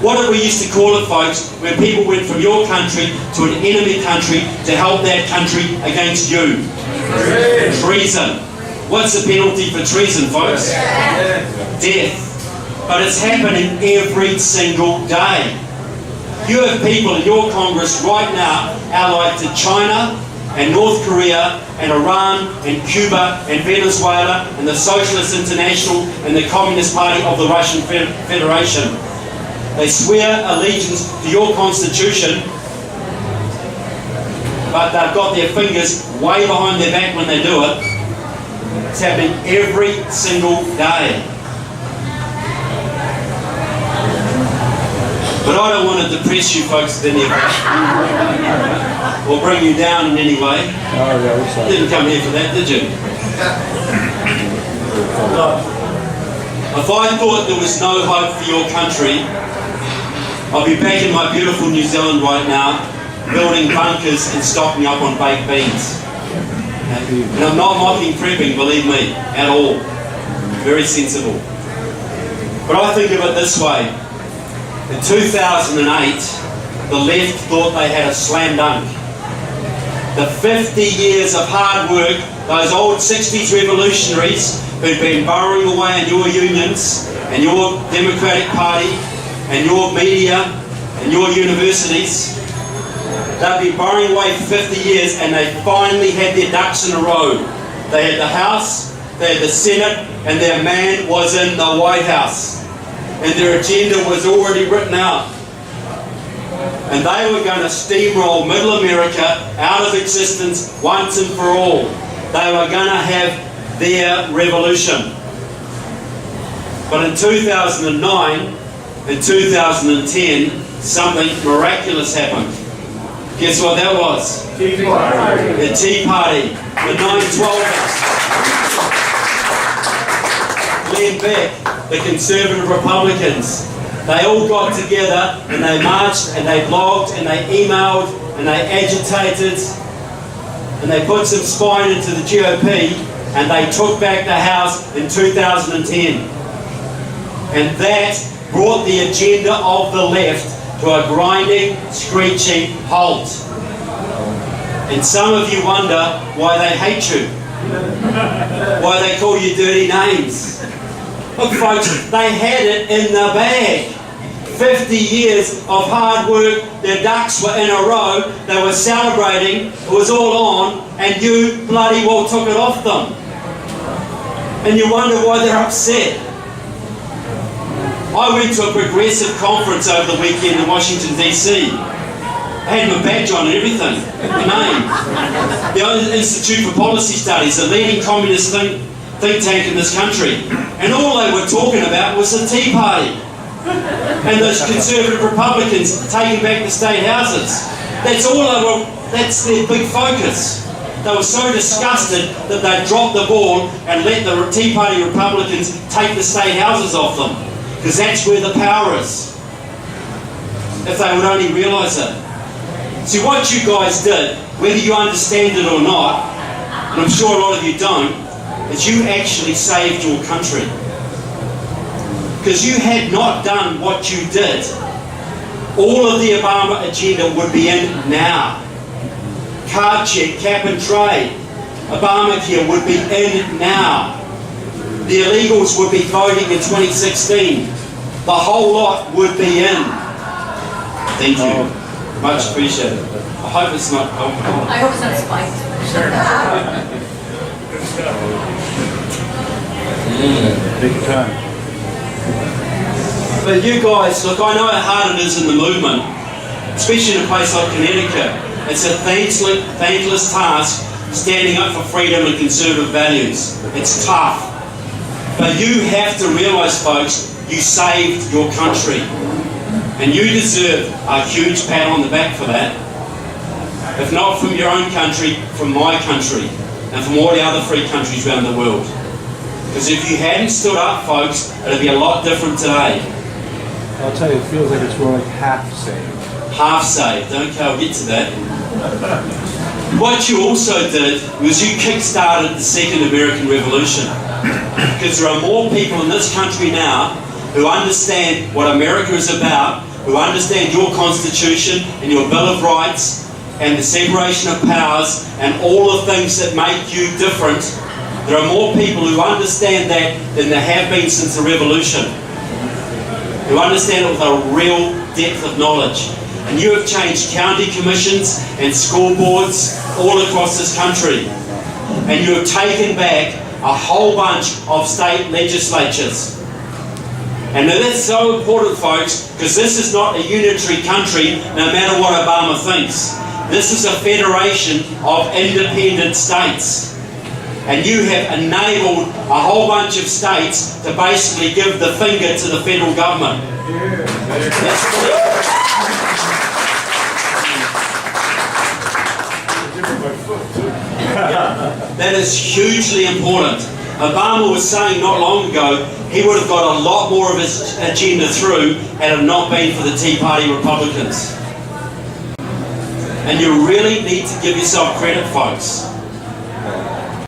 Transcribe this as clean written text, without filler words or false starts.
What did we used to call it, folks, when people went from your country to an enemy country to help that country against you? Treason. What's the penalty for treason, folks? Death. But it's happening every single day. You have people in your Congress right now allied to China and North Korea and Iran and Cuba and Venezuela and the Socialist International and the Communist Party of the Russian Federation. They swear allegiance to your constitution, but they've got their fingers way behind their back when they do it. It's happening every single day. But I don't want to depress you folks in any way, or bring you down in any way. You didn't come here for that, did you? If I thought there was no hope for your country, I'll be back in my beautiful New Zealand right now, building bunkers and stocking up on baked beans. And I'm not mocking prepping, believe me, at all. Very sensible. But I think of it this way. In 2008, the left thought they had a slam dunk. The 50 years of hard work, those old 60s revolutionaries who'd been burrowing away in your unions and your Democratic Party and your media and your universities, they'd been burrowing away for 50 years and they finally had their ducks in a row. They had the House, they had the Senate, and their man was in the White House. And their agenda was already written out. And they were going to steamroll Middle America out of existence once and for all. They were going to have their revolution. But in 2009 and 2010, something miraculous happened. Guess what that was? Tea Party. The Tea Party. The 9/12ers. Led back the Conservative Republicans. They all got together and they marched and they blogged and they emailed and they agitated and they put some spine into the GOP and they took back the House in 2010. And that brought the agenda of the left to a grinding, screeching halt. And some of you wonder why they hate you, why they call you dirty names. Look folks, they had it in the bag. 50 years of hard work, their ducks were in a row, they were celebrating, it was all on, and you bloody well took it off them. And you wonder why they're upset. I went to a progressive conference over the weekend in Washington DC. I had my badge on and everything, the name. The Institute for Policy Studies, the leading communist think tank in this country. And all they were talking about was the Tea Party. And those conservative Republicans taking back the state houses. That's all they were, that's their big focus. They were so disgusted that they dropped the ball and let the Tea Party Republicans take the state houses off them. Because that's where the power is. If they would only realise it. See, what you guys did, whether you understand it or not, and I'm sure a lot of you don't, is you actually saved your country. Because you had not done what you did, all of the Obama agenda would be in now. Card check, cap and trade, Obamacare would be in now. The illegals would be voting in 2016. The whole lot would be in. Thank you. Much appreciated. I hope it's not alcohol. I hope it's not spiked. Big time. But you guys, look, I know how hard it is in the movement, especially in a place like Connecticut. It's a thankless task standing up for freedom and conservative values. It's tough. But you have to realise, folks, you saved your country. And you deserve a huge pat on the back for that. If not from your own country, from my country, and from all the other free countries around the world. Because if you hadn't stood up, folks, it'd be a lot different today. I'll tell you, it feels like it's more like half saved. Half saved, okay, I'll get to that. What you also did was you kick-started the Second American Revolution. Because there are more people in this country now who understand what America is about who understand your Constitution and your Bill of Rights and the separation of powers and all the things that make you different. There are more people who understand that than there have been since the Revolution, who understand it with a real depth of knowledge. And you have changed county commissions and school boards all across this country. And you have taken back a whole bunch of state legislatures. And now that's so important, folks, because this is not a unitary country, no matter what Obama thinks. This is a federation of independent states. And you have enabled a whole bunch of states to basically give the finger to the federal government. That is hugely important. Obama was saying not long ago he would have got a lot more of his agenda through had it not been for the Tea Party Republicans. And you really need to give yourself credit, folks.